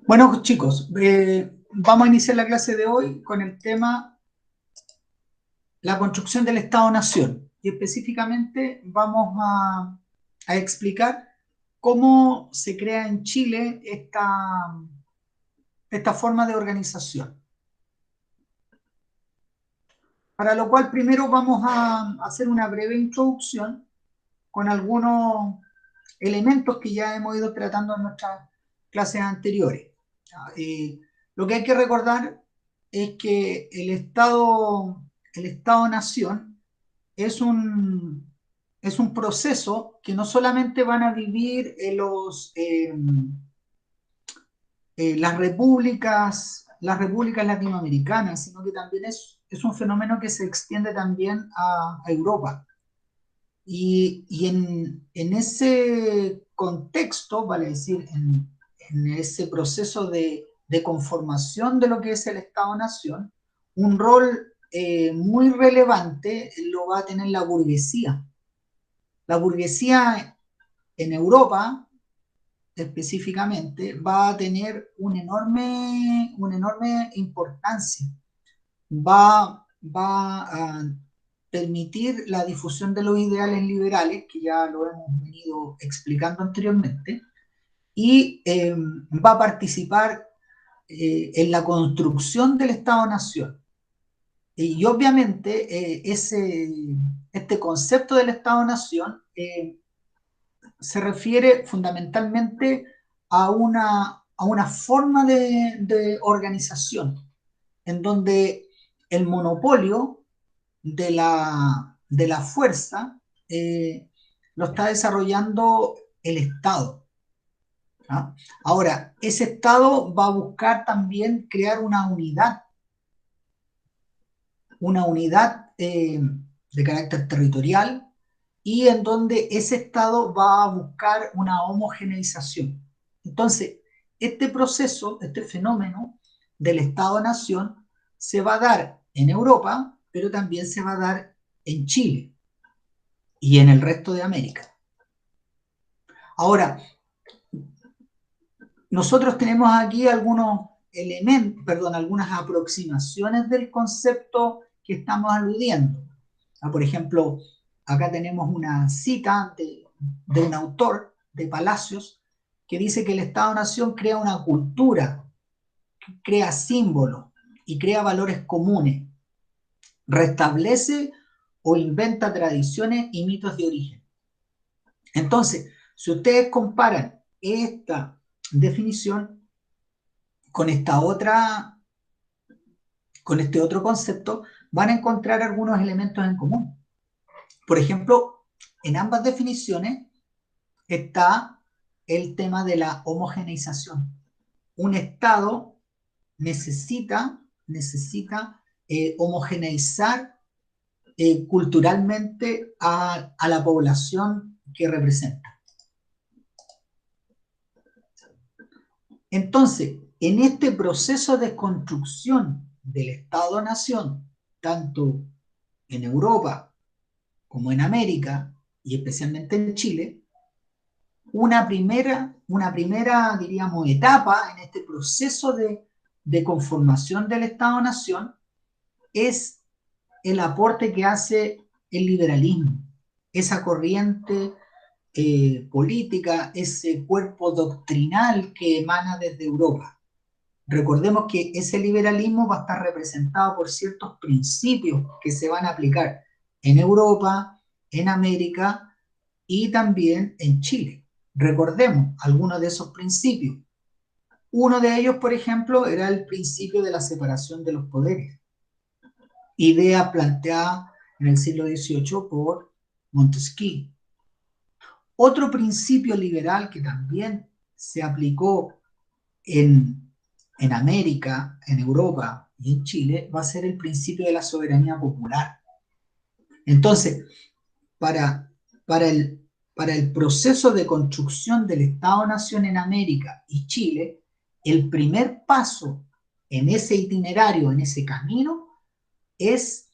Bueno, chicos, vamos a iniciar la clase de hoy con el tema la construcción del Estado-Nación. Y específicamente vamos a explicar cómo se crea en Chile esta forma de organización. Para lo cual primero vamos a hacer una breve introducción con algunos elementos que ya hemos ido tratando en nuestras clases anteriores. Lo que hay que recordar es que el Estado-Nación es un proceso que no solamente van a vivir las repúblicas latinoamericanas, sino que también es un fenómeno que se extiende también a Europa. Y en ese contexto, vale decir, en ese proceso de conformación de lo que es el Estado-Nación, un rol muy relevante lo va a tener la burguesía. La burguesía en Europa, específicamente, va a tener una enorme importancia. Va a permitir la difusión de los ideales liberales, que ya lo hemos venido explicando anteriormente, y va a participar en la construcción del Estado-Nación. Y obviamente este concepto del Estado-Nación se refiere fundamentalmente a una forma de organización en donde el monopolio de la fuerza lo está desarrollando el Estado. ¿Ah? Ahora, ese Estado va a buscar también crear una unidad de carácter territorial, y en donde ese Estado va a buscar una homogeneización. Entonces, este proceso, este fenómeno del Estado-Nación se va a dar en Europa, pero también se va a dar en Chile y en el resto de América. Ahora, nosotros tenemos aquí algunos elementos, perdón, algunas aproximaciones del concepto que estamos aludiendo. Por ejemplo, acá tenemos una cita de un autor de Palacios que dice que el Estado-Nación crea una cultura, crea símbolos y crea valores comunes, restablece o inventa tradiciones y mitos de origen. Entonces, si ustedes comparan esta definición con este otro concepto, van a encontrar algunos elementos en común. Por ejemplo, en ambas definiciones está el tema de la homogeneización. Un Estado necesita homogeneizar culturalmente a la población que representa. Entonces, en este proceso de construcción del Estado-Nación, tanto en Europa como en América, y especialmente en Chile, una primera, diríamos, etapa en este proceso de conformación del Estado-Nación es el aporte que hace el liberalismo, esa corriente política, ese cuerpo doctrinal que emana desde Europa. Recordemos que ese liberalismo va a estar representado por ciertos principios que se van a aplicar en Europa, en América y también en Chile. Recordemos algunos de esos principios. Uno de ellos, por ejemplo, era el principio de la separación de los poderes, idea planteada en el siglo XVIII por Montesquieu. Otro principio liberal que también se aplicó en en América, en Europa y en Chile, va a ser el principio de la soberanía popular. Entonces, para, para, el, para el proceso de construcción del Estado-Nación en América y Chile, el primer paso en ese itinerario, en ese camino, es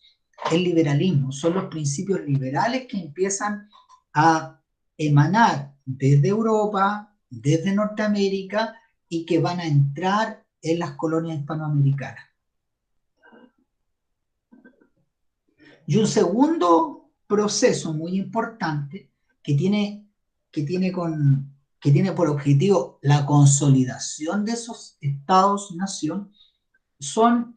el liberalismo. Son los principios liberales que empiezan a emanar desde Europa, desde Norteamérica, y que van a entrar en las colonias hispanoamericanas. Y un segundo proceso muy importante que tiene por objetivo la consolidación de esos estados-nación son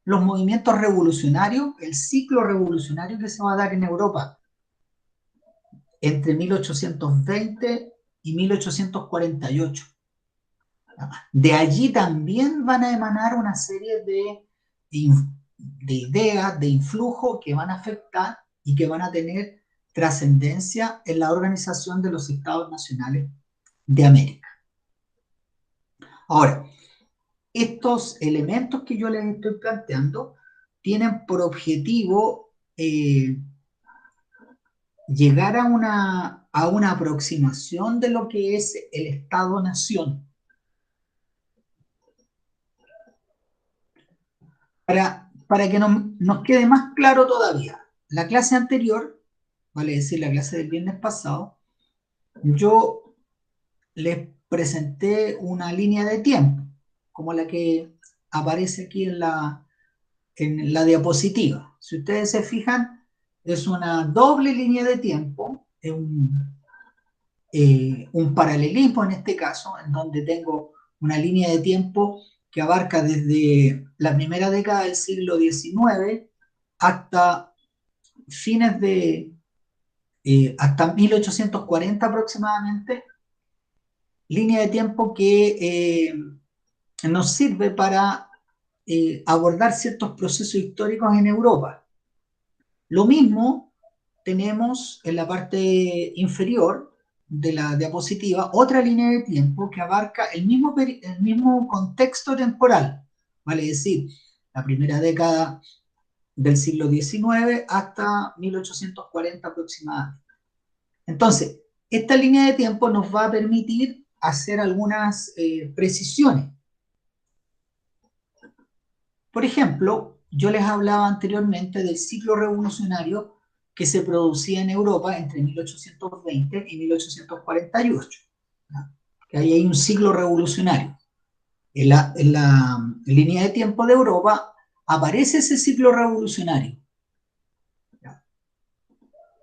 los movimientos revolucionarios, el ciclo revolucionario que se va a dar en Europa entre 1820 y 1848. De allí también van a emanar una serie de ideas, de influjo que van a afectar y que van a tener trascendencia en la organización de los estados nacionales de América. Ahora, estos elementos que yo les estoy planteando tienen por objetivo llegar a una aproximación de lo que es el Estado-Nación. Para que nos quede más claro todavía, la clase anterior, vale decir la clase del viernes pasado, yo les presenté una línea de tiempo, como la que aparece aquí en la diapositiva. Si ustedes se fijan, es una doble línea de tiempo, es un paralelismo en este caso, en donde tengo una línea de tiempo que abarca desde la primera década del siglo XIX hasta fines hasta 1840 aproximadamente, línea de tiempo que nos sirve para abordar ciertos procesos históricos en Europa. Lo mismo tenemos en la parte inferior de la diapositiva otra línea de tiempo que abarca el mismo contexto temporal, vale decir, la primera década del siglo XIX hasta 1840 aproximadamente. Entonces, esta línea de tiempo nos va a permitir hacer algunas precisiones. Por ejemplo, yo les hablaba anteriormente del ciclo revolucionario que se producía en Europa entre 1820 y 1848. ¿Ya? Que ahí hay un ciclo revolucionario. En la línea de tiempo de Europa aparece ese ciclo revolucionario. ¿Ya?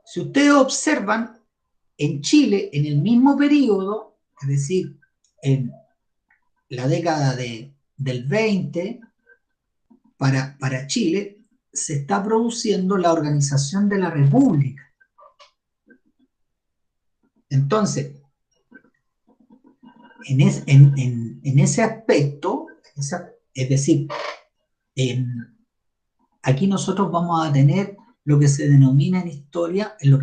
Si ustedes observan, en Chile, en el mismo periodo, es decir, en la década del 20, para Chile, se está produciendo la organización de la República. Entonces, en ese aspecto, es decir, aquí nosotros vamos a tener lo que se denomina en historia, en lo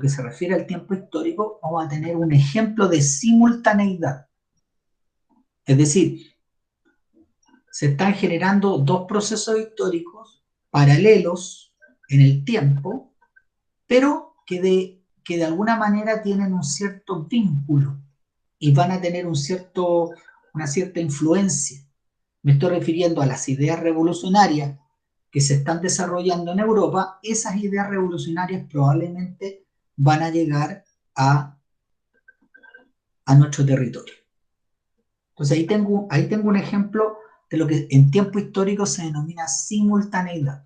que se refiere al tiempo histórico, vamos a tener un ejemplo de simultaneidad. Es decir, se están generando dos procesos históricos paralelos en el tiempo, pero que de alguna manera tienen un cierto vínculo y van a tener una cierta influencia. Me estoy refiriendo a las ideas revolucionarias que se están desarrollando en Europa. Esas ideas revolucionarias probablemente van a llegar a nuestro territorio. Entonces ahí tengo un ejemplo de lo que en tiempo histórico se denomina simultaneidad.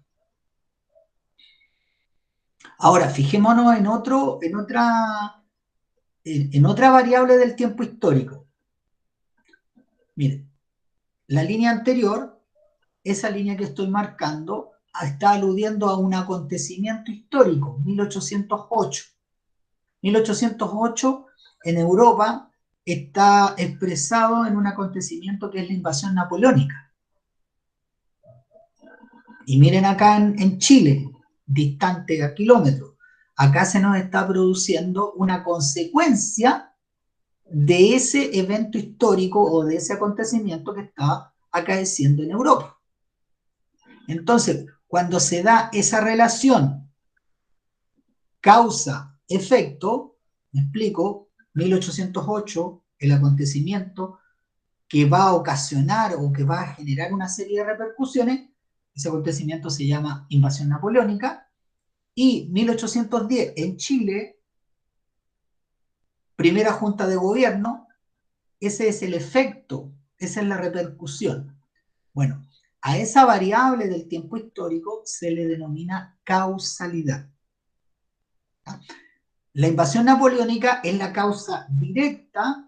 Ahora, fijémonos en otra variable del tiempo histórico. Miren, la línea anterior, esa línea que estoy marcando, está aludiendo a un acontecimiento histórico, 1808. 1808 en Europa está expresado en un acontecimiento que es la invasión napoleónica. Y miren acá en Chile, distante a kilómetros, acá se nos está produciendo una consecuencia de ese evento histórico o de ese acontecimiento que está acaeciendo en Europa. Entonces, cuando se da esa relación causa-efecto, me explico, 1808, el acontecimiento que va a ocasionar o que va a generar una serie de repercusiones, ese acontecimiento se llama invasión napoleónica, y 1810 en Chile, primera junta de gobierno, ese es el efecto, esa es la repercusión. Bueno, a esa variable del tiempo histórico se le denomina causalidad. La invasión napoleónica es la causa directa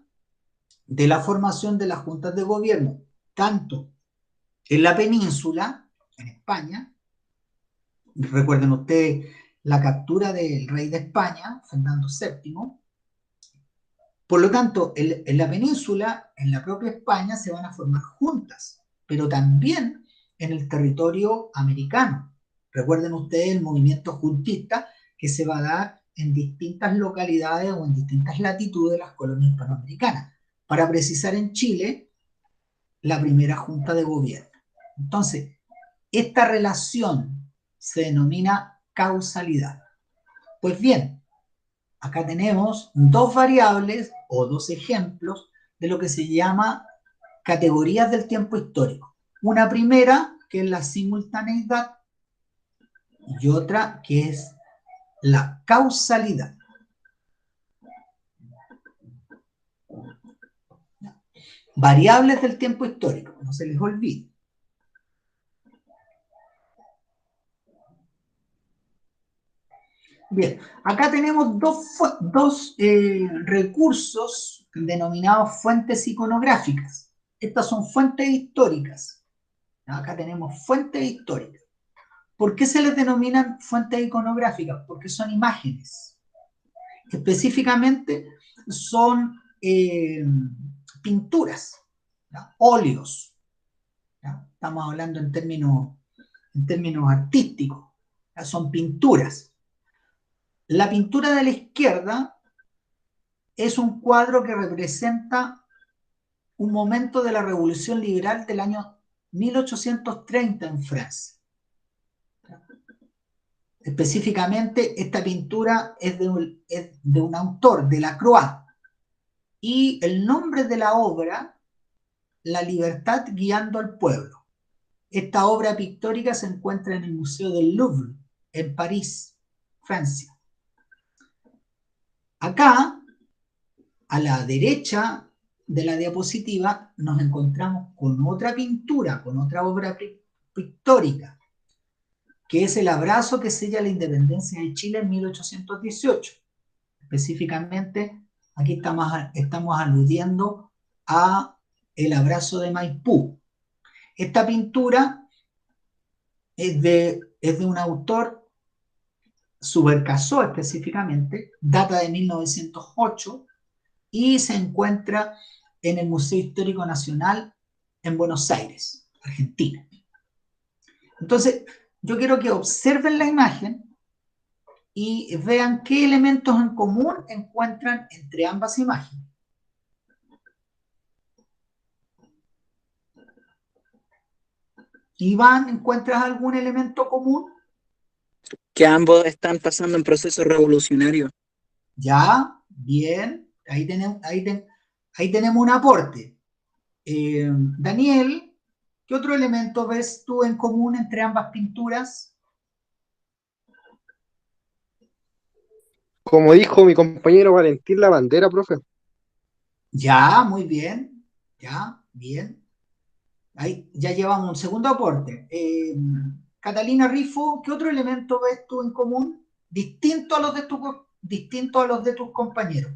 de la formación de las juntas de gobierno, tanto en la península, en España, recuerden ustedes la captura del rey de España, Fernando VII, por lo tanto, en la península, en la propia España, se van a formar juntas, pero también en el territorio americano. Recuerden ustedes el movimiento juntista que se va a dar en distintas localidades o en distintas latitudes de las colonias hispanoamericanas. Para precisar, en Chile, la primera junta de gobierno. Entonces, esta relación se denomina causalidad. Pues bien, acá tenemos dos variables o dos ejemplos de lo que se llama categorías del tiempo histórico. Una primera, que es la simultaneidad, y otra, que es la causalidad. Variables del tiempo histórico, no se les olvide. Bien, acá tenemos dos recursos denominados fuentes iconográficas. Estas son fuentes históricas. Acá tenemos fuentes históricas. ¿Por qué se les denominan fuentes iconográficas? Porque son imágenes. Específicamente son pinturas, ¿ya? Óleos. ¿Ya? Estamos hablando en términos artísticos. ¿Ya? Son pinturas. La pintura de la izquierda es un cuadro que representa un momento de la Revolución Liberal del año 1830 en Francia. Específicamente, esta pintura es de un autor, Delacroix, y el nombre de la obra, La libertad guiando al pueblo. Esta obra pictórica se encuentra en el Museo del Louvre, en París, Francia. Acá, a la derecha de la diapositiva, nos encontramos con otra pintura, con otra obra pictórica, que es el abrazo que sella la independencia de Chile en 1818. Específicamente, aquí estamos aludiendo a el abrazo de Maipú. Esta pintura es de un autor, Subercaseaux específicamente, data de 1908 y se encuentra en el Museo Histórico Nacional en Buenos Aires, Argentina. Entonces, yo quiero que observen la imagen y vean qué elementos en común encuentran entre ambas imágenes. Iván, ¿encuentras algún elemento común? Que ambos están pasando en procesos revolucionarios. Ya, bien, ahí tenemos un aporte. Daniel, ¿qué otro elemento ves tú en común entre ambas pinturas? Como dijo mi compañero Valentín, la bandera, profe. Ya, muy bien, ya, bien. Ahí ya llevamos un segundo aporte. Catalina Rifo, ¿qué otro elemento ves tú en común? Distinto a los de tus compañeros.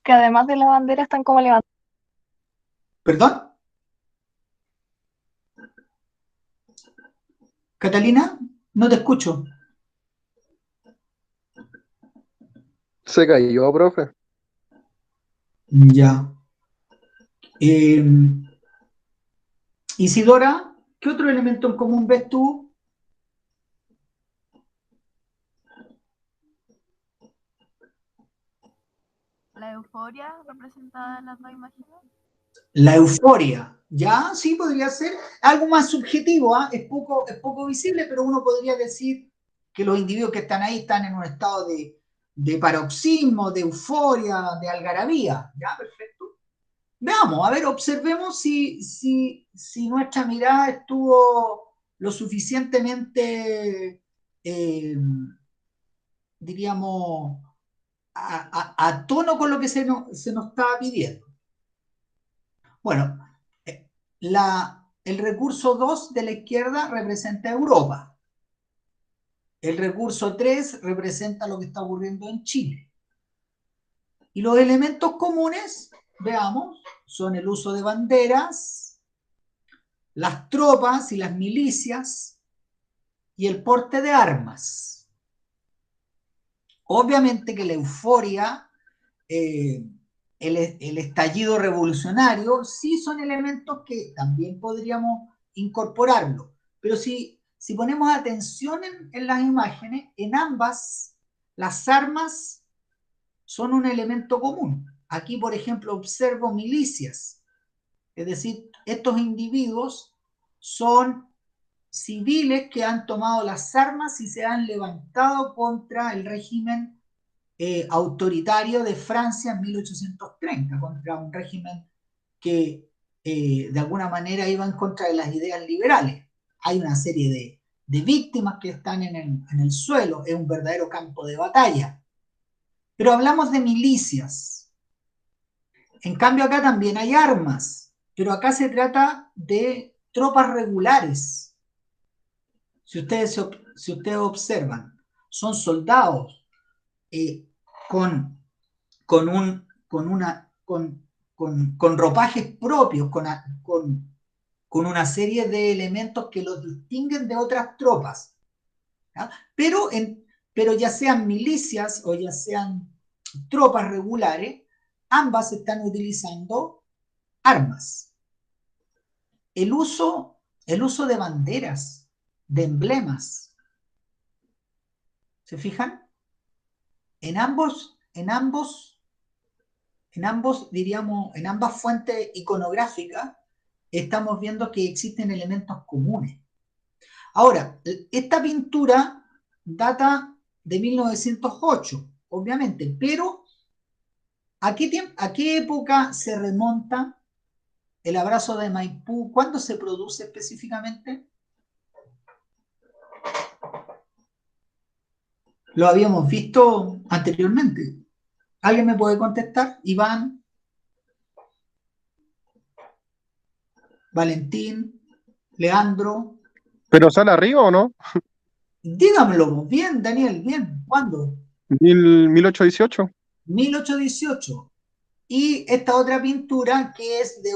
Que además de la bandera están como levantados. ¿Perdón? Catalina, no te escucho. Se cayó, profe. Ya. Eh, Isidora, ¿qué otro elemento en común ves tú? La euforia representada en las dos imágenes. La euforia, ya sí podría ser algo más subjetivo, ¿ah? Es poco visible, pero uno podría decir que los individuos que están ahí están en un estado de paroxismo, de euforia, de algarabía. Ya, perfecto. Veamos, a ver, observemos si nuestra mirada estuvo lo suficientemente, diríamos, a tono con lo que se nos estaba pidiendo. Bueno, el recurso 2 de la izquierda representa Europa. El recurso 3 representa lo que está ocurriendo en Chile. Y los elementos comunes, veamos, son el uso de banderas, las tropas y las milicias y el porte de armas. Obviamente que la euforia, el estallido revolucionario, sí son elementos que también podríamos incorporarlo. Pero si ponemos atención en las imágenes, en ambas, las armas son un elemento común. Aquí, por ejemplo, observo milicias. Es decir, estos individuos son civiles que han tomado las armas y se han levantado contra el régimen autoritario de Francia en 1830, contra un régimen que de alguna manera iba en contra de las ideas liberales. Hay una serie de víctimas que están en el suelo, es un verdadero campo de batalla. Pero hablamos de milicias. En cambio acá también hay armas, pero acá se trata de tropas regulares. Si ustedes observan, son soldados con ropajes propios, con una serie de elementos que los distinguen de otras tropas. ¿Ya? Pero ya sean milicias o ya sean tropas regulares, ambas están utilizando armas. El uso de banderas, de emblemas, ¿se fijan? En ambos, diríamos, en ambas fuentes iconográficas, estamos viendo que existen elementos comunes. Ahora, esta pintura data de 1908, obviamente, pero ¿a qué época se remonta el abrazo de Maipú? ¿Cuándo se produce específicamente? Lo habíamos visto anteriormente. ¿Alguien me puede contestar? Iván, Valentín, Leandro. ¿Pero sale arriba o no? Dígamelo, bien, Daniel, bien. ¿Cuándo? 1818. 1818. Y esta otra pintura, que es de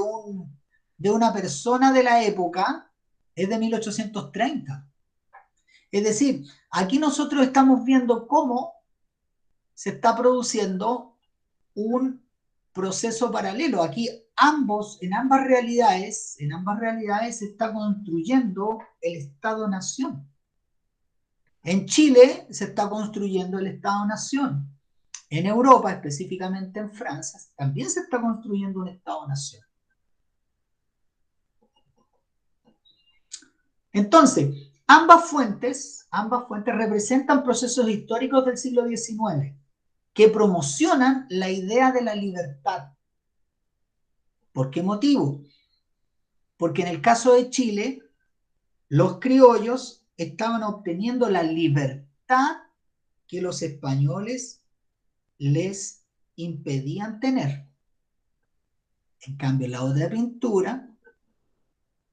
una persona de la época, es de 1830. Es decir, aquí nosotros estamos viendo cómo se está produciendo un proceso paralelo. Aquí en ambas realidades se está construyendo el Estado-Nación. En Chile se está construyendo el Estado-Nación. En Europa, específicamente en Francia, también se está construyendo un Estado-Nación. Entonces, ambas fuentes representan procesos históricos del siglo XIX que promocionan la idea de la libertad. ¿Por qué motivo? Porque en el caso de Chile, los criollos estaban obteniendo la libertad que los españoles les impedían tener. En cambio, en la otra pintura,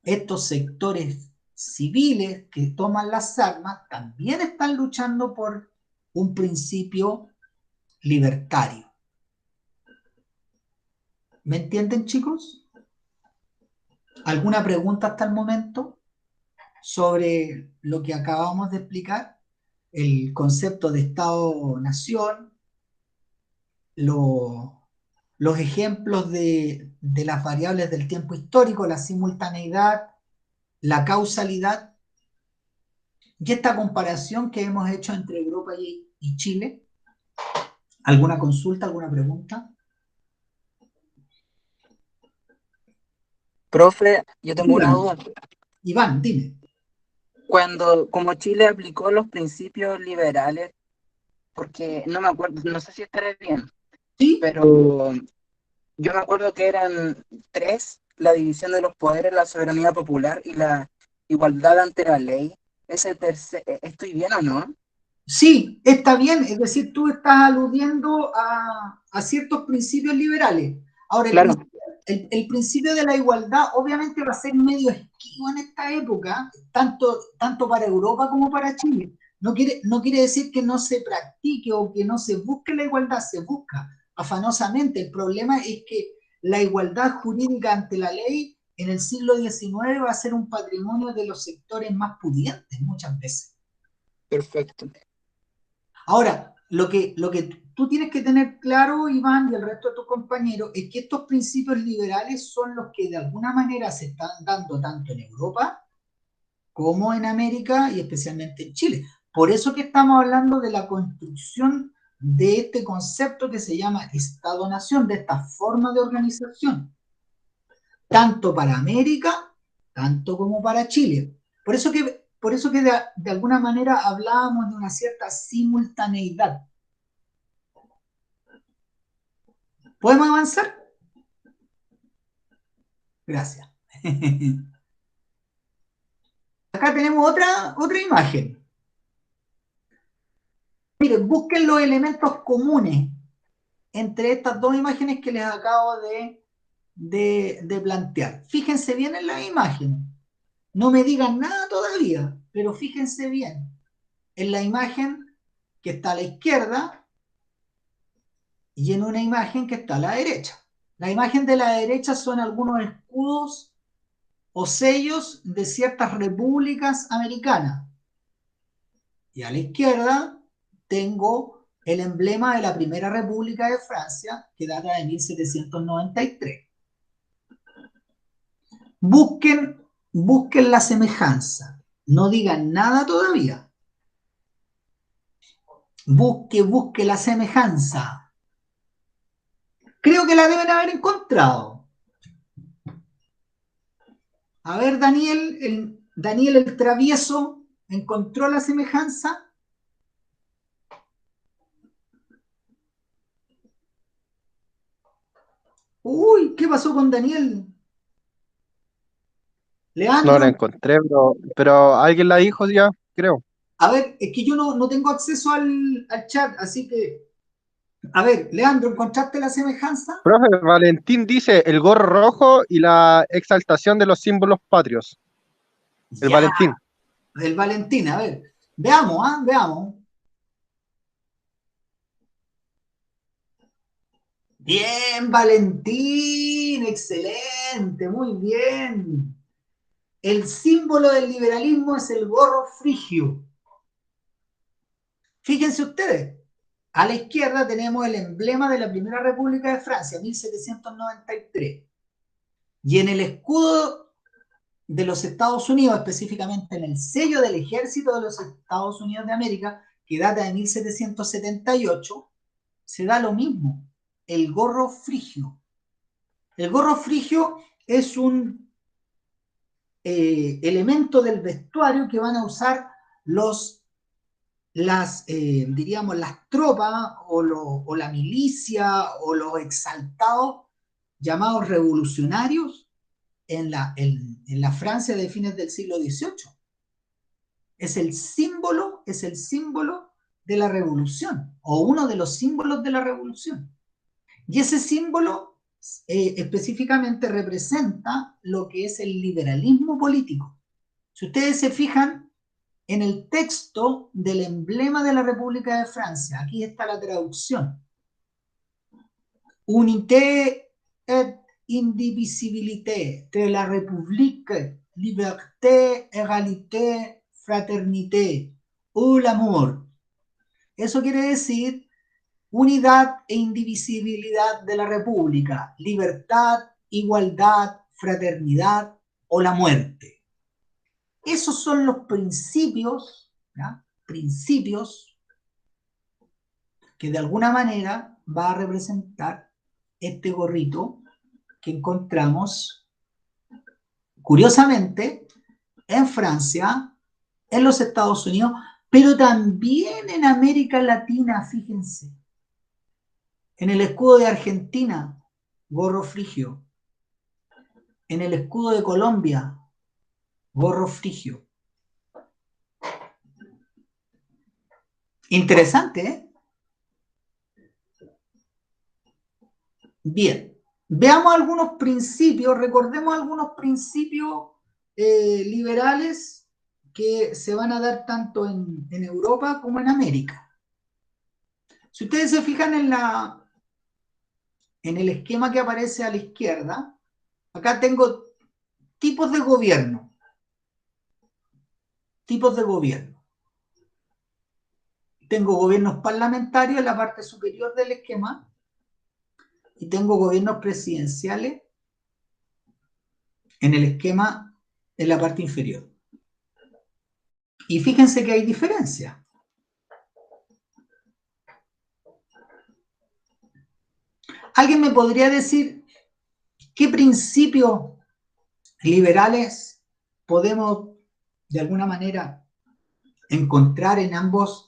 estos sectores civiles que toman las armas también están luchando por un principio libertario. ¿Me entienden, chicos? ¿Alguna pregunta hasta el momento sobre lo que acabamos de explicar? El concepto de Estado-Nación, los ejemplos de las variables del tiempo histórico, la simultaneidad, la causalidad, y esta comparación que hemos hecho entre Europa y Chile. ¿Alguna consulta, alguna pregunta? Profe, yo tengo una Iván, duda. Iván, dime. Como Chile aplicó los principios liberales, porque no me acuerdo, no sé si estaré bien, ¿Sí? pero yo me acuerdo que eran tres: la división de los poderes, la soberanía popular y la igualdad ante la ley. ¿Estoy bien o no? Sí, está bien, es decir, tú estás aludiendo a ciertos principios liberales. Ahora, Claro, el principio de la igualdad obviamente va a ser medio esquivo en esta época, tanto para Europa como para Chile. No quiere decir que no se practique o que no se busque la igualdad, se busca afanosamente. El problema es que la igualdad jurídica ante la ley en el siglo XIX va a ser un patrimonio de los sectores más pudientes muchas veces. perfecto. Ahora, lo que tú tienes que tener claro, Iván, y el resto de tus compañeros, es que estos principios liberales son los que de alguna manera se están dando tanto en Europa como en América y especialmente en Chile. Por eso que estamos hablando de la construcción de este concepto que se llama Estado-Nación, de esta forma de organización, tanto para América, tanto como para Chile. Por eso que de alguna manera hablábamos de una cierta simultaneidad. ¿Podemos avanzar? Gracias. Acá tenemos otra imagen. Miren, busquen los elementos comunes entre estas dos imágenes que les acabo de plantear. Fíjense bien en la imagen. No me digan nada todavía, pero fíjense bien en la imagen que está a la izquierda y en una imagen que está a la derecha. La imagen de la derecha son algunos escudos o sellos de ciertas repúblicas americanas. Y a la izquierda tengo el emblema de la Primera República de Francia, que data de 1793. Busquen la semejanza. No digan nada todavía. Busque la semejanza. Creo que la deben haber encontrado. A ver, Daniel el travieso, ¿encontró la semejanza? Uy, ¿qué pasó con Daniel? No Leandro, la encontré, pero alguien la dijo ya, creo. a ver, es que yo no tengo acceso al chat, así que, a ver, Leandro, ¿encontraste la semejanza? Profe, Valentín dice el gorro rojo y la exaltación de los símbolos patrios. El Ya, Valentín. el Valentín, a ver, veamos, veamos. Bien, Valentín, excelente, muy bien. El símbolo del liberalismo es el gorro frigio. Fíjense ustedes, a la izquierda tenemos el emblema de la Primera República de Francia, 1793. Y en el escudo de los Estados Unidos, específicamente en el sello del Ejército de los Estados Unidos de América, que data de 1778, se da lo mismo, el gorro frigio. El gorro frigio es un elemento del vestuario que van a usar diríamos, las tropas o la milicia o los exaltados llamados revolucionarios en la Francia de fines del siglo XVIII. Es el símbolo de la revolución, o uno de los símbolos de la revolución. Y ese símbolo específicamente representa lo que es el liberalismo político. Si ustedes se fijan en el texto del emblema de la República de Francia, aquí está la traducción. Unité et indivisibilité de la République, liberté, égalité, fraternité, ou l'amour. Eso quiere decir unidad e indivisibilidad de la República, libertad, igualdad, fraternidad o la muerte. Esos son los principios, ¿ya? Principios que de alguna manera va a representar este gorrito que encontramos curiosamente, en Francia, en los Estados Unidos, pero también en América Latina, fíjense. En el escudo de Argentina, gorro frigio. En el escudo de Colombia, gorro frigio. Interesante, ¿eh? Bien, veamos algunos principios, recordemos algunos principios liberales que se van a dar tanto en Europa como en América. Si ustedes se fijan en el esquema que aparece a la izquierda, acá tengo tipos de gobierno. Tipos de gobierno. Tengo gobiernos parlamentarios en la parte superior del esquema y tengo gobiernos presidenciales en el esquema en la parte inferior. Y fíjense que hay diferencia. ¿Alguien me podría decir qué principios liberales podemos de alguna manera encontrar en ambos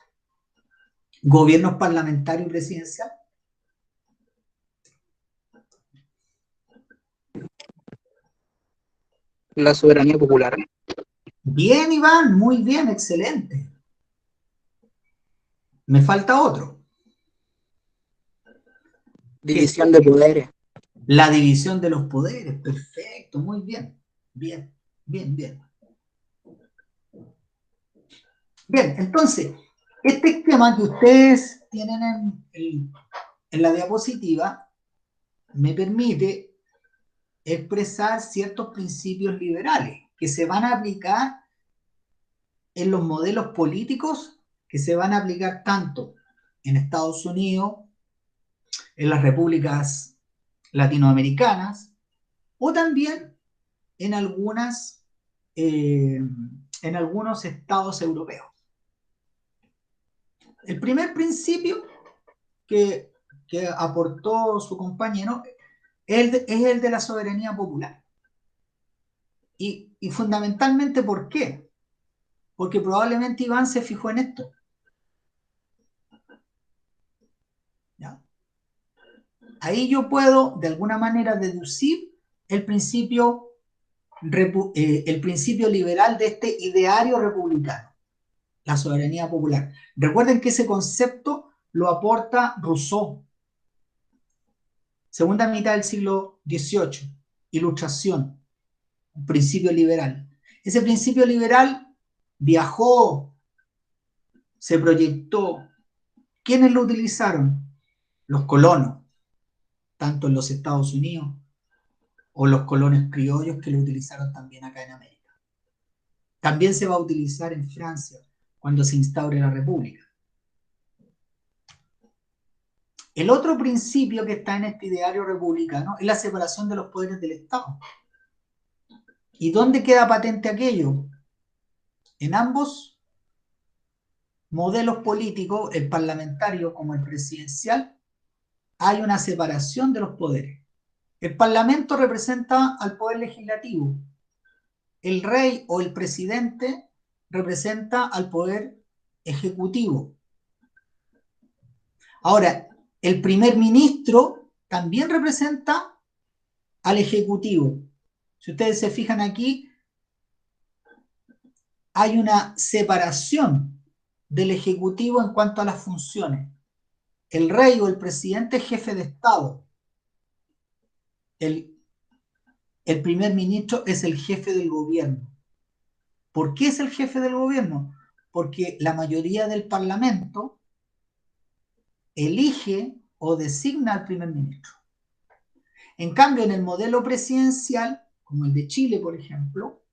gobiernos parlamentario y presidencial? La soberanía popular. Bien, Iván, muy bien, excelente. Me falta otro. División de poderes. La división de los poderes, perfecto, muy bien. Bien, bien, bien. Bien, entonces, este esquema que ustedes tienen en la diapositiva me permite expresar ciertos principios liberales que se van a aplicar en los modelos políticos que se van a aplicar tanto en Estados Unidos, en las repúblicas latinoamericanas o también en algunos estados europeos. El primer principio que aportó su compañero es el de la soberanía popular. Y fundamentalmente, ¿por qué? Porque probablemente Iván se fijó en esto. ¿Ya? Ahí yo puedo, de alguna manera, deducir el principio liberal de este ideario republicano, la soberanía popular. Recuerden que ese concepto lo aporta Rousseau, segunda mitad del siglo XVIII, Ilustración, un principio liberal. Ese principio liberal viajó, se proyectó. ¿Quiénes lo utilizaron? Los colonos, tanto en los Estados Unidos o los colonos criollos que lo utilizaron también acá en América. También se va a utilizar en Francia cuando se instaure la República. El otro principio que está en este ideario republicano es la separación de los poderes del Estado. ¿Y dónde queda patente aquello? En ambos modelos políticos, el parlamentario como el presidencial, hay una separación de los poderes. El Parlamento representa al poder legislativo. El rey o el presidente representa al poder ejecutivo. Ahora, el primer ministro también representa al ejecutivo. Si ustedes se fijan aquí, hay una separación del ejecutivo en cuanto a las funciones. El rey o el presidente es jefe de Estado. El primer ministro es el jefe del gobierno. ¿Por qué es el jefe del gobierno? Porque la mayoría del Parlamento elige o designa al primer ministro. En cambio, en el modelo presidencial, como el de Chile, por ejemplo,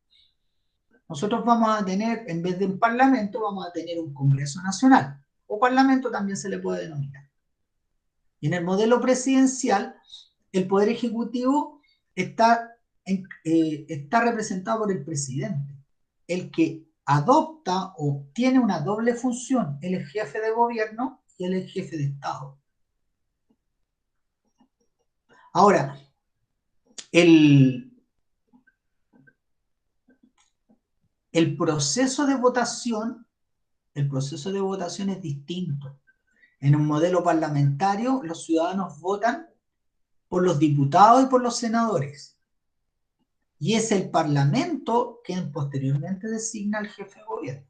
nosotros vamos a tener, en vez de un parlamento, vamos a tener un Congreso Nacional, o parlamento también se le puede denominar. Y en el modelo presidencial, el Poder Ejecutivo está representado por el presidente, el que adopta o tiene una doble función, él es jefe de gobierno y él es jefe de Estado. Ahora, el proceso de votación es distinto. En un modelo parlamentario, los ciudadanos votan por los diputados y por los senadores. Y es el Parlamento quien posteriormente designa al jefe de gobierno.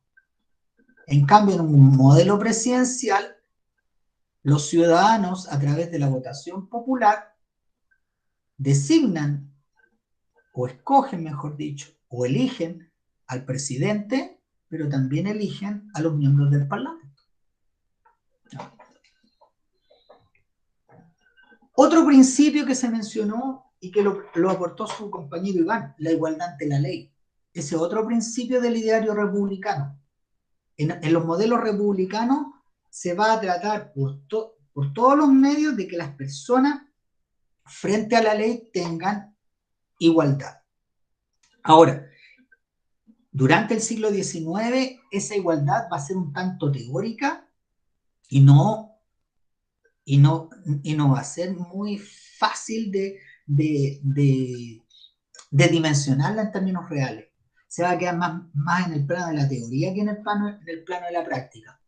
En cambio, en un modelo presidencial, los ciudadanos, a través de la votación popular, designan o escogen, mejor dicho, o eligen al presidente, pero también eligen a los miembros del Parlamento. Otro principio que se mencionó y que lo aportó su compañero Iván, la igualdad ante la ley. Ese otro principio del ideario republicano. En los modelos republicanos se va a tratar por todos los medios de que las personas frente a la ley tengan igualdad. Ahora, durante el siglo XIX, esa igualdad va a ser un tanto teórica y no va a ser muy fácil de dimensionarla en términos reales. Se va a quedar más en el plano de la teoría que en el plano de la práctica.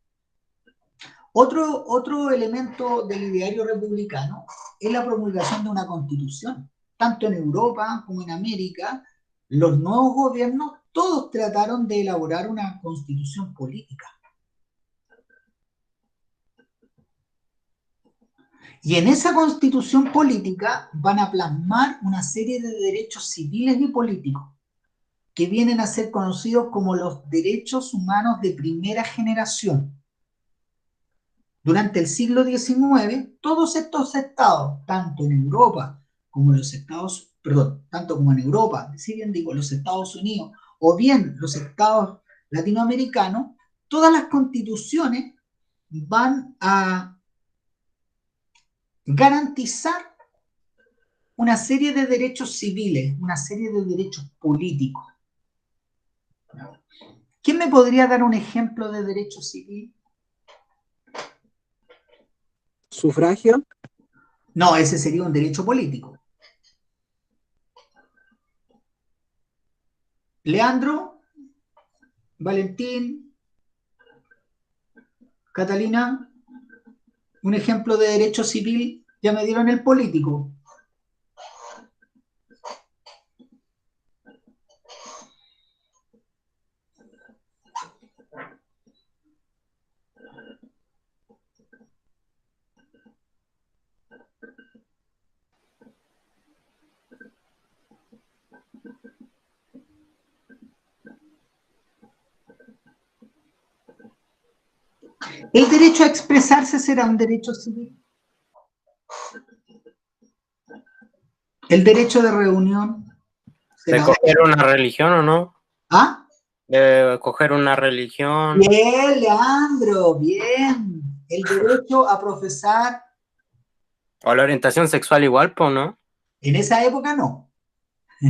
Otro elemento del ideario republicano es la promulgación de una constitución. Tanto en Europa como en América, los nuevos gobiernos todos trataron de elaborar una constitución política. Y en esa constitución política van a plasmar una serie de derechos civiles y políticos que vienen a ser conocidos como los derechos humanos de primera generación. Durante el siglo XIX, todos estos estados, tanto en Europa como en los Estados, tanto como en Europa, si bien digo los Estados Unidos, o bien los estados latinoamericanos, todas las constituciones van a garantizar una serie de derechos civiles, una serie de derechos políticos. ¿Quién me podría dar un ejemplo de derecho civil? ¿Sufragio? No, ese sería un derecho político. Leandro, Valentín, Catalina, un ejemplo de derecho civil, ya me dieron el político. ¿El derecho a expresarse será un derecho civil? ¿El derecho de reunión ¿De será? coger una religión o no? ¿Ah? De coger una religión. Bien, Leandro, bien. El derecho a profesar. O la orientación sexual igual, pues, ¿no? En esa época no.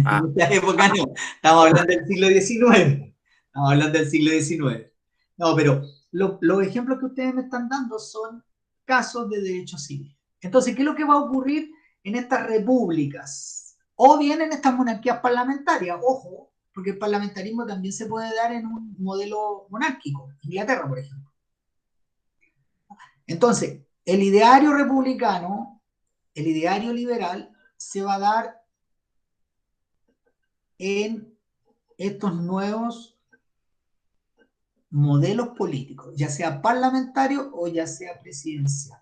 Ah. En esa época no. Estamos hablando del siglo XIX. Estamos hablando del siglo XIX. No, pero los ejemplos que ustedes me están dando son casos de derecho civil. Entonces, ¿qué es lo que va a ocurrir en estas repúblicas? O bien en estas monarquías parlamentarias. Ojo, porque el parlamentarismo también se puede dar en un modelo monárquico. Inglaterra, por ejemplo. Entonces, el ideario republicano, el ideario liberal, se va a dar en estos nuevos modelos políticos, ya sea parlamentario o ya sea presidencial.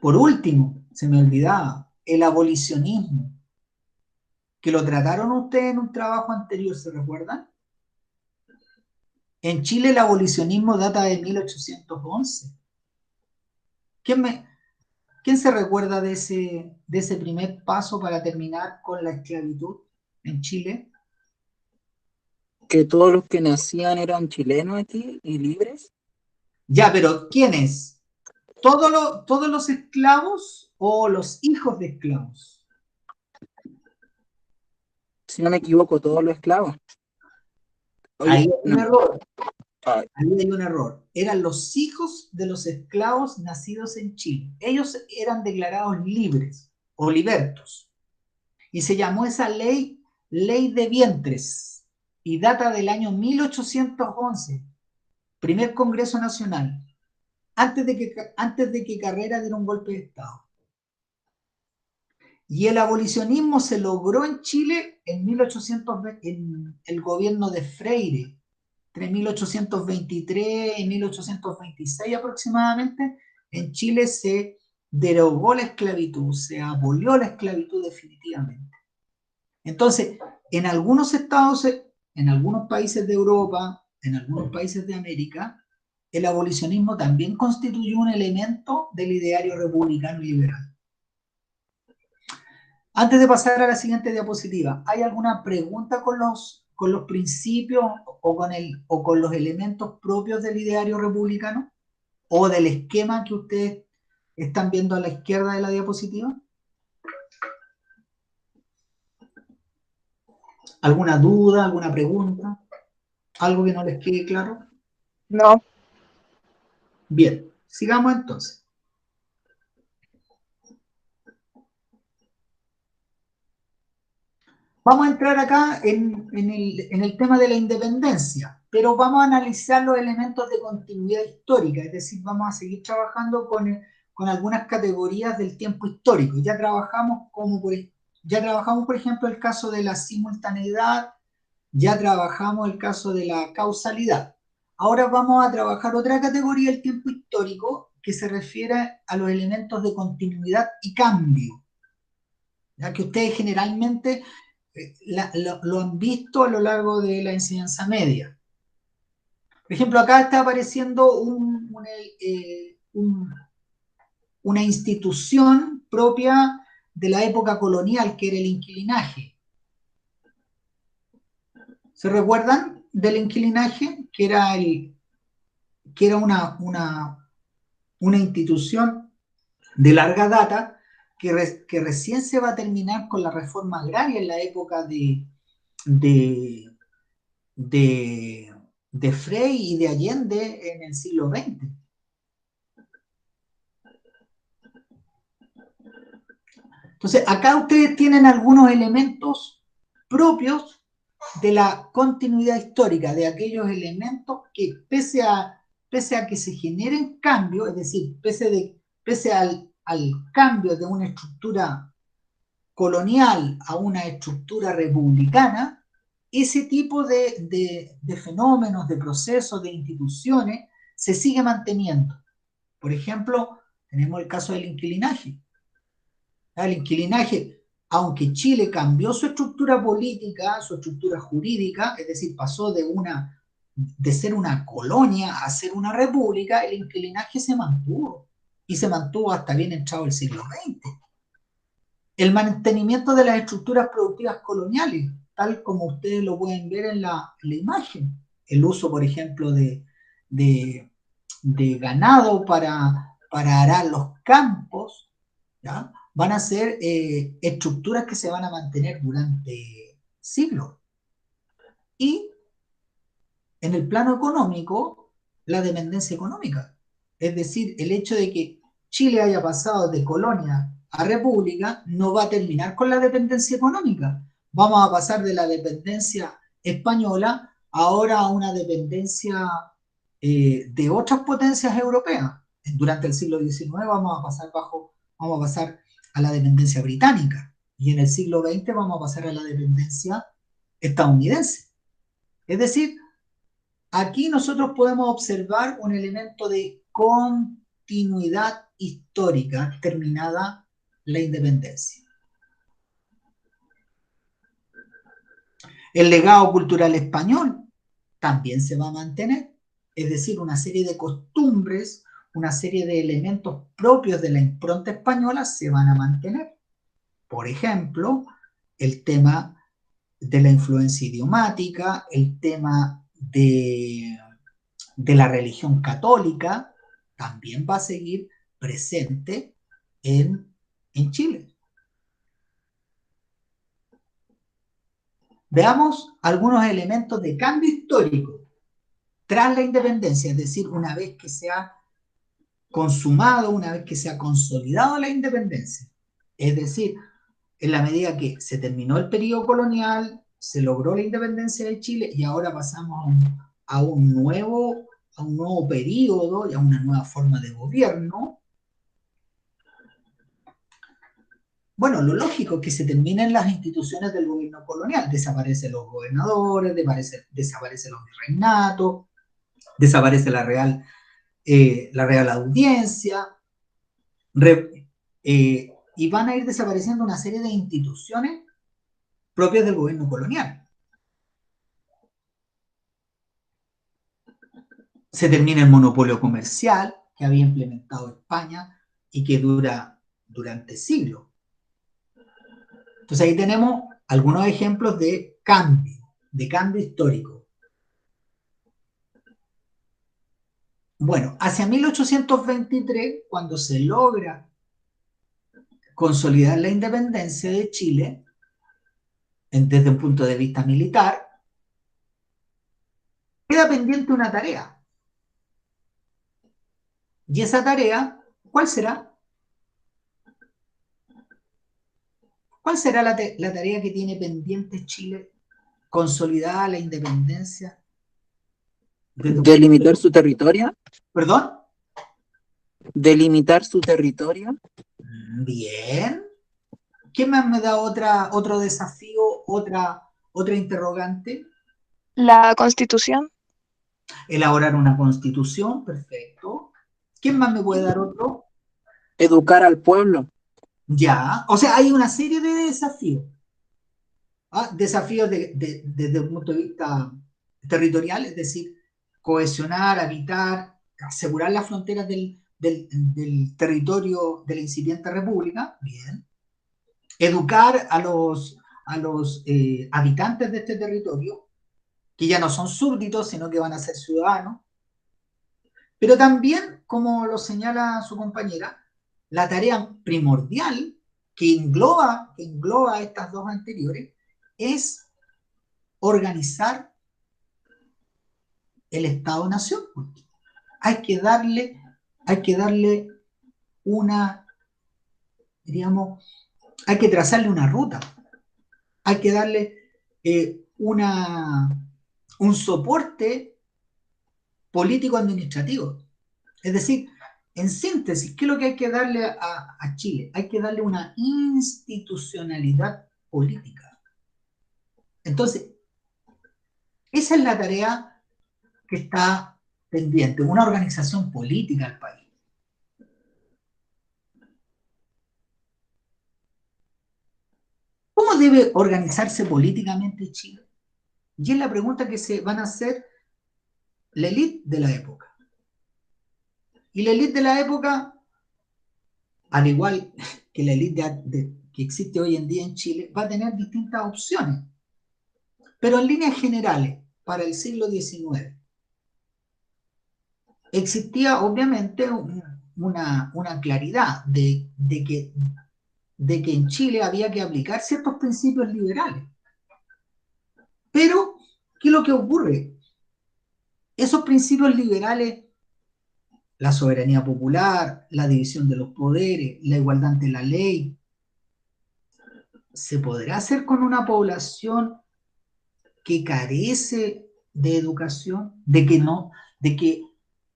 Por último, se me olvidaba, el abolicionismo, que lo trataron ustedes en un trabajo anterior, ¿se recuerdan? En Chile el abolicionismo data de 1811. ¿Quién se recuerda de ese primer paso para terminar con la esclavitud en Chile? Que todos los que nacían eran chilenos aquí y libres. Ya, pero ¿quiénes? ¿Todos los esclavos o los hijos de esclavos? Si no me equivoco, todos los esclavos. Oye, Ahí hay un no. error. Ay, Ahí hay un error. Eran los hijos de los esclavos nacidos en Chile. Ellos eran declarados libres o libertos. Y se llamó esa ley Ley de Vientres, y data del año 1811, primer Congreso Nacional, antes de que Carrera diera un golpe de Estado. Y el abolicionismo se logró en Chile en el gobierno de Freire, entre 1823 y 1826 aproximadamente. En Chile se derogó la esclavitud, se abolió la esclavitud definitivamente. Entonces, en algunos estados, en algunos países de Europa, en algunos países de América, el abolicionismo también constituyó un elemento del ideario republicano y liberal. Antes de pasar a la siguiente diapositiva, ¿hay alguna pregunta con los principios o con los elementos propios del ideario republicano o del esquema que ustedes están viendo a la izquierda de la diapositiva? ¿Alguna duda, alguna pregunta? ¿Algo que no les quede claro? No. Bien, sigamos entonces. Vamos a entrar acá en el tema de la independencia, pero vamos a analizar los elementos de continuidad histórica, es decir, vamos a seguir trabajando con algunas categorías del tiempo histórico. Ya trabajamos, por ejemplo, el caso de la simultaneidad, ya trabajamos el caso de la causalidad. Ahora vamos a trabajar otra categoría del tiempo histórico que se refiere a los elementos de continuidad y cambio, ya que ustedes generalmente lo han visto a lo largo de la enseñanza media. Por ejemplo, acá está apareciendo una institución propia de la época colonial, que era el inquilinaje. ¿Se recuerdan del inquilinaje? Que era una institución de larga data que recién se va a terminar con la reforma agraria en la época de Frei y de Allende en el siglo XX. Entonces, acá ustedes tienen algunos elementos propios de la continuidad histórica, de aquellos elementos que pese a que se generen cambios, es decir, pese al cambio de una estructura colonial a una estructura republicana, ese tipo de fenómenos, de procesos, de instituciones, se sigue manteniendo. Por ejemplo, tenemos el caso del inquilinaje. El inquilinaje, aunque Chile cambió su estructura política, su estructura jurídica, es decir, pasó de ser una colonia a ser una república, el inquilinaje se mantuvo, y se mantuvo hasta bien entrado el siglo XX. El mantenimiento de las estructuras productivas coloniales, tal como ustedes lo pueden ver en la imagen. El uso, por ejemplo, de ganado para arar los campos, ¿ya? Van a ser estructuras que se van a mantener durante siglos. Y en el plano económico, la dependencia económica. Es decir, el hecho de que Chile haya pasado de colonia a república no va a terminar con la dependencia económica. Vamos a pasar de la dependencia española ahora a una dependencia de otras potencias europeas. Durante el siglo XIX vamos a pasar a la dependencia británica, y en el siglo XX vamos a pasar a la dependencia estadounidense. Es decir, aquí nosotros podemos observar un elemento de continuidad histórica terminada la independencia. El legado cultural español también se va a mantener, es decir, una serie de costumbres, una serie de elementos propios de la impronta española se van a mantener. Por ejemplo, el tema de la influencia idiomática, el tema de la religión católica, también va a seguir presente en Chile. Veamos algunos elementos de cambio histórico tras la independencia, es decir, una vez que se ha consumado, una vez que se ha consolidado la independencia. Es decir, en la medida que se terminó el periodo colonial, se logró la independencia de Chile y ahora pasamos a un nuevo periodo y a una nueva forma de gobierno. Bueno, lo lógico es que se terminen las instituciones del gobierno colonial, desaparecen los gobernadores, desaparecen los virreinatos, desaparece la Real Audiencia, y van a ir desapareciendo una serie de instituciones propias del gobierno colonial. Se termina el monopolio comercial que había implementado España y que dura durante siglos. Entonces ahí tenemos algunos ejemplos de cambio histórico. Bueno, hacia 1823, cuando se logra consolidar la independencia de Chile, desde un punto de vista militar, queda pendiente una tarea. Y esa tarea, ¿cuál será? ¿Cuál será la tarea que tiene pendiente Chile, consolidada la independencia? ¿Delimitar su territorio? ¿Perdón? ¿Delimitar su territorio? Bien. ¿Quién más me da otro desafío, otra interrogante? La Constitución. Elaborar una constitución, perfecto. ¿Quién más me puede dar otro? ¿Educar al pueblo? Ya, o sea, hay una serie de desafíos. Desafíos desde un punto de vista territorial, es decir, cohesionar, habitar, asegurar las fronteras del territorio de la incipiente república, bien. Educar a los habitantes de este territorio, que ya no son súbditos, sino que van a ser ciudadanos. Pero también, como lo señala su compañera, la tarea primordial que engloba estas dos anteriores es organizar el Estado-Nación. Hay que darle una, digamos, hay que trazarle una ruta, hay que darle un soporte político-administrativo. Es decir, en síntesis, ¿qué es lo que hay que darle a Chile? Hay que darle una institucionalidad política. Entonces, esa es la tarea que está pendiente, una organización política al país. ¿Cómo debe organizarse políticamente Chile? Y es la pregunta que se van a hacer la élite de la época. Y la élite de la época, al igual que la élite que existe hoy en día en Chile, va a tener distintas opciones. Pero en líneas generales, para el siglo XIX, existía obviamente una claridad de que en Chile había que aplicar ciertos principios liberales. Pero, ¿qué es lo que ocurre? Esos principios liberales, la soberanía popular, la división de los poderes, la igualdad ante la ley, ¿se podrá hacer con una población que carece de educación, de que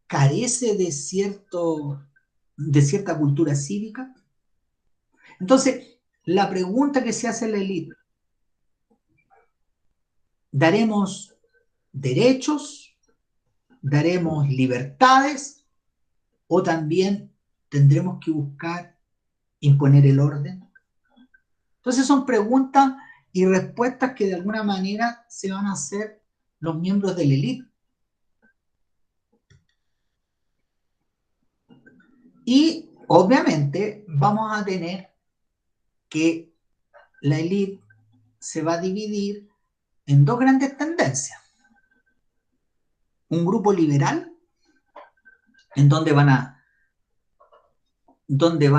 carece de cierta cultura cívica? Entonces, la pregunta que se hace en la élite: ¿daremos derechos? ¿Daremos libertades? ¿O también tendremos que buscar imponer el orden? Entonces son preguntas y respuestas que de alguna manera se van a hacer los miembros de la élite. Y obviamente vamos a tener que la élite se va a dividir en dos grandes tendencias. Un grupo liberal, en donde van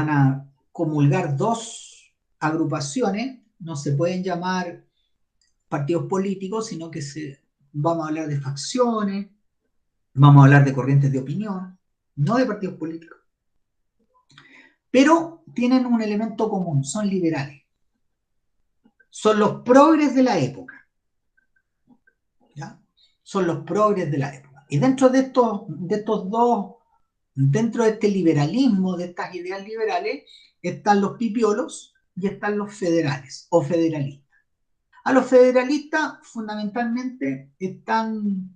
a comulgar dos agrupaciones, no se pueden llamar partidos políticos, sino que vamos a hablar de facciones, vamos a hablar de corrientes de opinión, no de partidos políticos. Pero tienen un elemento común, son liberales. son los progres de la época, ¿ya? Son los progres de la época. Y dentro de estos dos, dentro de este liberalismo, de estas ideas liberales, están los pipiolos y están los federales o federalistas. A los federalistas fundamentalmente están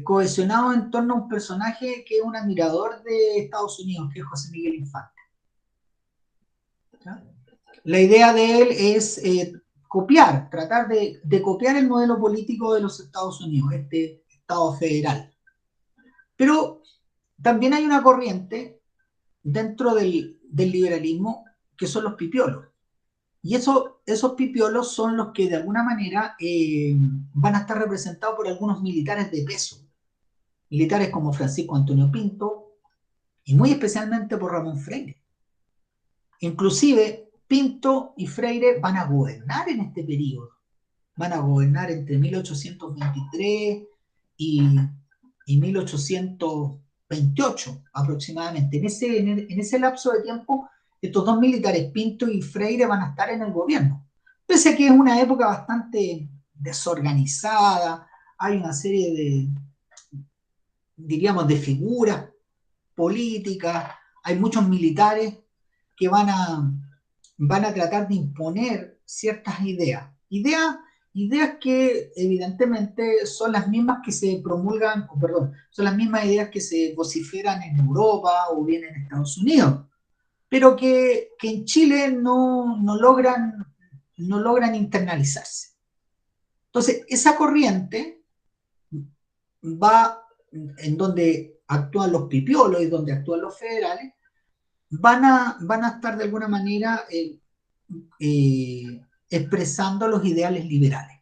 cohesionados en torno a un personaje que es un admirador de Estados Unidos, que es José Miguel Infante. ¿Ya? La idea de él es copiar, tratar de copiar el modelo político de los Estados Unidos, este Estado federal. Pero también hay una corriente dentro del liberalismo que son los pipiolos. Y esos pipiolos son los que de alguna manera van a estar representados por algunos militares de peso. Militares como Francisco Antonio Pinto y muy especialmente por Ramón Freire. Inclusive Pinto y Freire van a gobernar en este periodo. Van a gobernar entre 1823 y 1828 aproximadamente. En ese lapso de tiempo, estos dos militares, Pinto y Freire, van a estar en el gobierno. Pese a que es una época bastante desorganizada, hay una serie de, diríamos, de figuras políticas, hay muchos militares que van a tratar de imponer ciertas ideas que evidentemente son las mismas que se promulgan, son las mismas ideas que se vociferan en Europa o bien en Estados Unidos, pero que en Chile no logran internalizarse. Entonces, esa corriente va en donde actúan los pipiolos y donde actúan los federales, van a estar de alguna manera expresando los ideales liberales.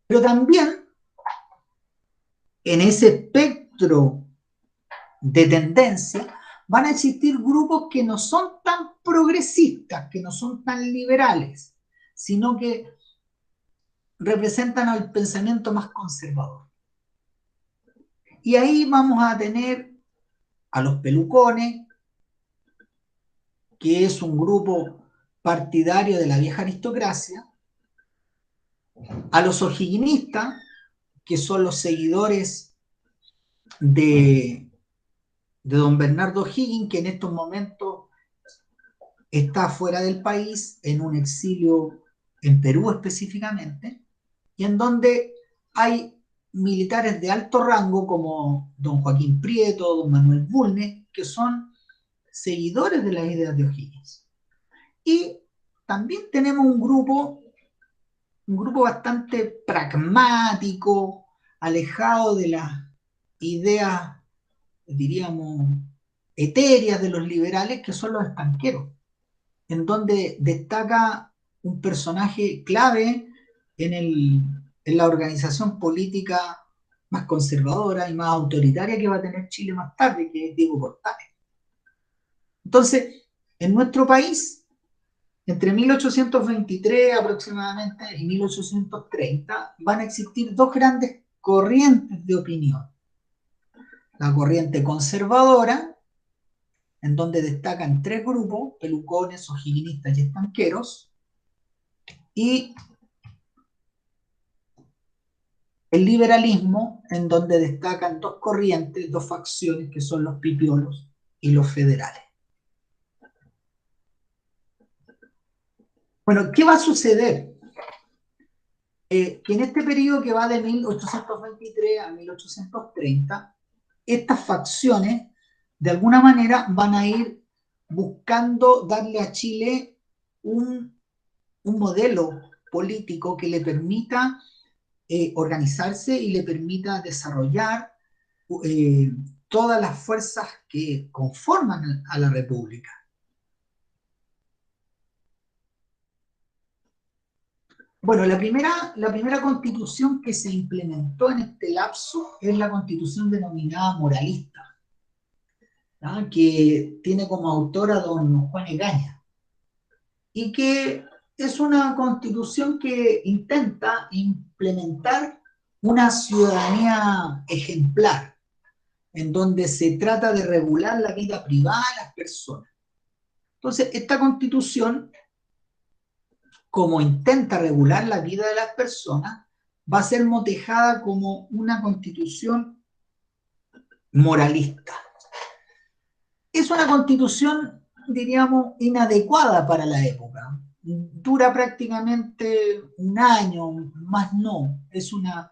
Pero también en ese espectro de tendencia van a existir grupos que no son tan progresistas, que no son tan liberales, sino que representan al pensamiento más conservador. Y ahí vamos a tener a los pelucones, que es un grupo partidario de la vieja aristocracia, a los o'higginistas, que son los seguidores de don Bernardo O'Higgins, que en estos momentos está fuera del país, en un exilio en Perú específicamente, y en donde hay militares de alto rango como don Joaquín Prieto, don Manuel Bulnes, que son seguidores de las ideas de O'Higgins. Y también tenemos un grupo bastante pragmático, alejado de las ideas, diríamos, etéreas de los liberales, que son los estanqueros, en donde destaca un personaje clave en la organización política más conservadora y más autoritaria que va a tener Chile más tarde, que es Diego Portales. Entonces, en nuestro país, entre 1823 aproximadamente y 1830, van a existir dos grandes corrientes de opinión. La corriente conservadora, en donde destacan tres grupos: pelucones, o'higginistas y estanqueros, y el liberalismo, en donde destacan dos corrientes, dos facciones, que son los pipiolos y los federales. Bueno, ¿qué va a suceder? Que en este periodo que va de 1823 a 1830, estas facciones de alguna manera van a ir buscando darle a Chile un modelo político que le permita organizarse y le permita desarrollar todas las fuerzas que conforman a la República. Bueno, la primera constitución que se implementó en este lapso es la constitución denominada moralista, ¿no? Que tiene como autor a don Juan Egaña, y que es una constitución que intenta implementar una ciudadanía ejemplar, en donde se trata de regular la vida privada de las personas. Entonces, esta constitución, como intenta regular la vida de las personas, va a ser motejada como una constitución moralista. Es una constitución, diríamos, inadecuada para la época. Dura prácticamente un año, más no. Es una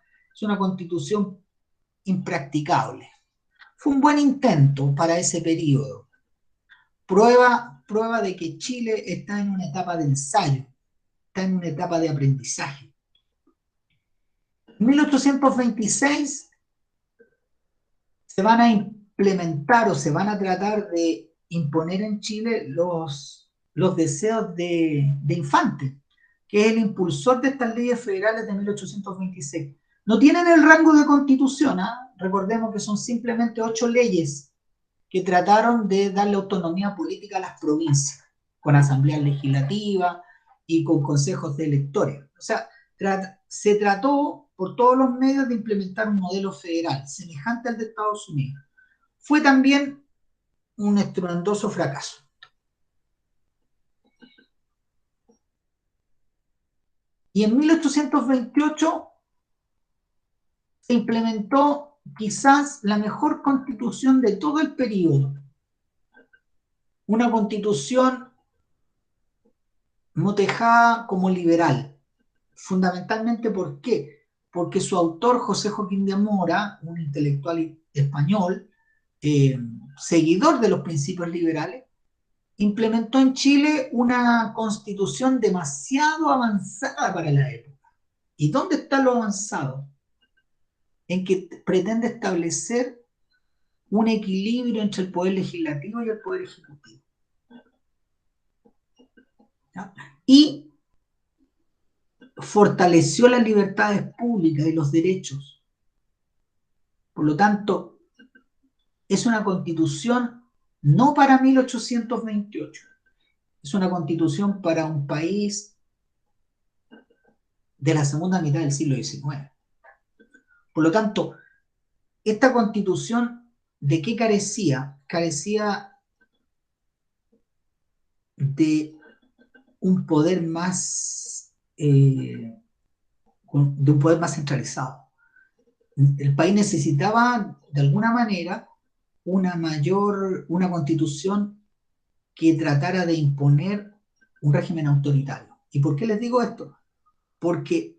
constitución impracticable. Fue un buen intento para ese periodo. Prueba de que Chile está en una etapa de ensayo, está en una etapa de aprendizaje. En 1826 se van a implementar o se van a tratar de imponer en Chile los deseos de Infante, que es el impulsor de estas leyes federales de 1826. No tienen el rango de constitución, ¿eh? Recordemos que son simplemente 8 leyes que trataron de darle autonomía política a las provincias, con asambleas legislativas y con consejos de electores. O sea, se trató por todos los medios de implementar un modelo federal, semejante al de Estados Unidos. Fue también un estruendoso fracaso. Y en 1828 se implementó quizás la mejor constitución de todo el periodo. Una constitución motejada como liberal. Fundamentalmente, ¿por qué? Porque su autor, José Joaquín de Mora, un intelectual español, seguidor de los principios liberales, implementó en Chile una constitución demasiado avanzada para la época. ¿Y dónde está lo avanzado? En que pretende establecer un equilibrio entre el poder legislativo y el poder ejecutivo. ¿Ya? Y fortaleció las libertades públicas y los derechos. Por lo tanto, es una constitución no para 1828, es una constitución para un país de la segunda mitad del siglo XIX. Por lo tanto, esta constitución, ¿de qué carecía? Carecía de un poder más, de un poder más centralizado. El país necesitaba, de alguna manera, una constitución que tratara de imponer un régimen autoritario. ¿Y por qué les digo esto? Porque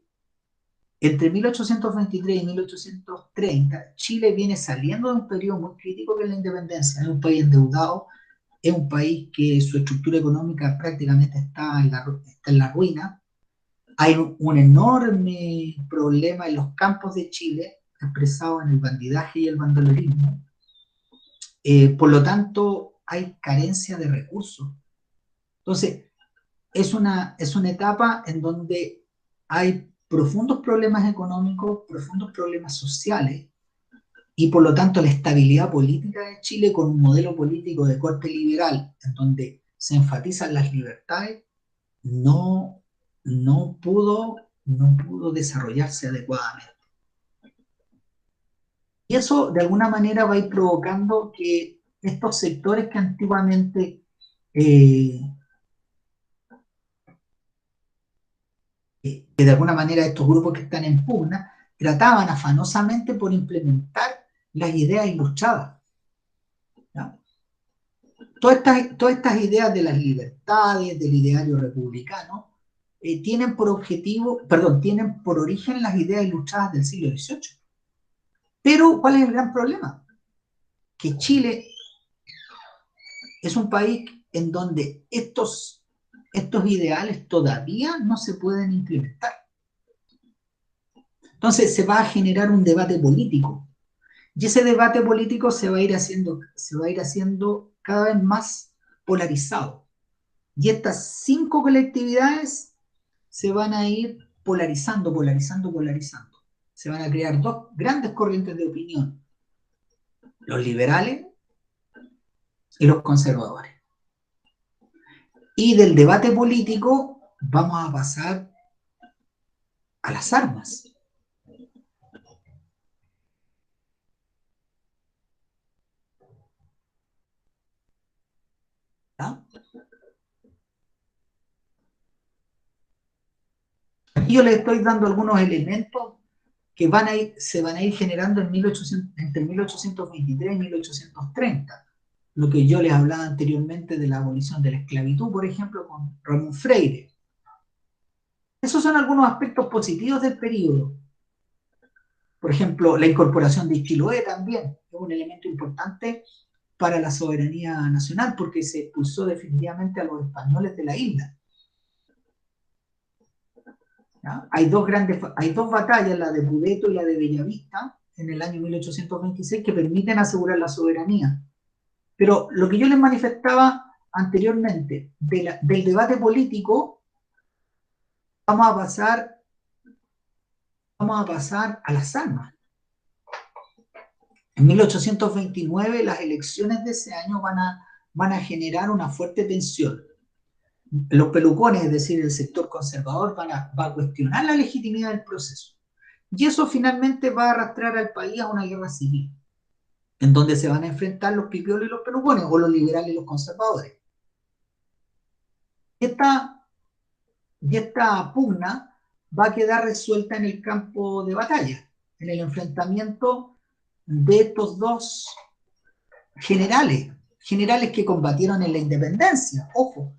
entre 1823 y 1830, Chile viene saliendo de un periodo muy crítico que es la independencia. Es un país endeudado, es un país que su estructura económica prácticamente está en la ruina. Hay un enorme problema en los campos de Chile, expresado en el bandidaje y el bandolerismo. Por lo tanto, hay carencia de recursos. Entonces, es una etapa en donde hay profundos problemas económicos, profundos problemas sociales, y por lo tanto la estabilidad política de Chile, con un modelo político de corte liberal, en donde se enfatizan las libertades, no pudo desarrollarse adecuadamente. Y eso de alguna manera va a ir provocando que estos sectores que antiguamente que de alguna manera estos grupos que están en pugna trataban afanosamente por implementar las ideas ilustradas. ¿Ya? Todas estas ideas de las libertades, del ideario republicano, tienen por origen las ideas ilustradas del siglo XVIII. Pero, ¿cuál es el gran problema? Que Chile es un país en donde estos ideales todavía no se pueden implementar. Entonces se va a generar un debate político. Y ese debate político se va a ir haciendo cada vez más polarizado. Y estas 5 colectividades se van a ir polarizando. Se van a crear 2 grandes corrientes de opinión: los liberales y los conservadores. Y del debate político vamos a pasar a las armas. Aquí yo les estoy dando algunos elementos que se van a ir generando entre 1823 y 1830. Lo que yo les hablaba anteriormente de la abolición de la esclavitud, por ejemplo, con Ramón Freire. Esos son algunos aspectos positivos del periodo. Por ejemplo, la incorporación de Chiloé también es un elemento importante para la soberanía nacional, porque se expulsó definitivamente a los españoles de la isla. ¿Ya? Hay dos batallas, la de Pudeto y la de Bellavista, en el año 1826, que permiten asegurar la soberanía. Pero lo que yo les manifestaba anteriormente, del debate político, vamos a pasar a las armas. En 1829 las elecciones de ese año van a generar una fuerte tensión. Los pelucones, es decir, el sector conservador, va a cuestionar la legitimidad del proceso. Y eso finalmente va a arrastrar al país a una guerra civil, en donde se van a enfrentar los pipiolos y los pelucones, o los liberales y los conservadores. Y esta pugna va a quedar resuelta en el campo de batalla, en el enfrentamiento de estos dos generales que combatieron en la independencia, ojo,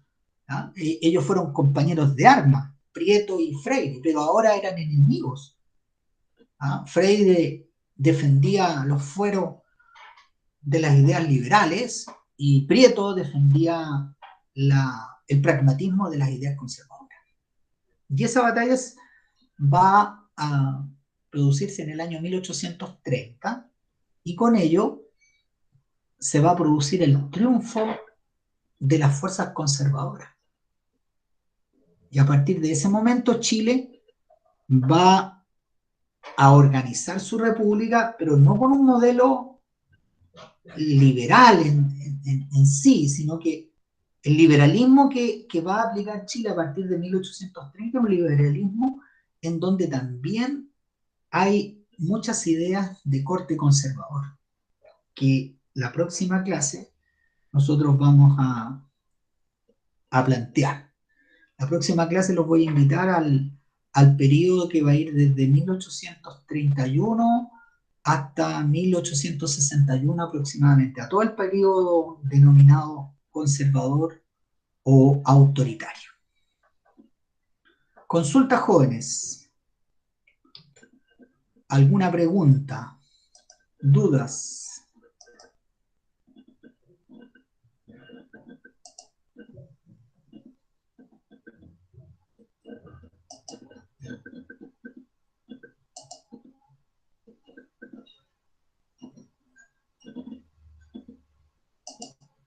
¿ah? Ellos fueron compañeros de armas, Prieto y Freire, pero ahora eran enemigos. ¿Ah? Freire defendía los fueros de las ideas liberales y Prieto defendía el pragmatismo de las ideas conservadoras. Y esa batalla va a producirse en el año 1830 y con ello se va a producir el triunfo de las fuerzas conservadoras. Y a partir de ese momento Chile va a organizar su república, pero no con un modelo liberal en sí, sino que el liberalismo que va a aplicar Chile a partir de 1830 es un liberalismo en donde también hay muchas ideas de corte conservador, que la próxima clase nosotros vamos a plantear. La próxima clase los voy a invitar al periodo que va a ir desde 1831 hasta 1861 aproximadamente, a todo el periodo denominado conservador o autoritario. Consulta, jóvenes. ¿Alguna pregunta? ¿Dudas?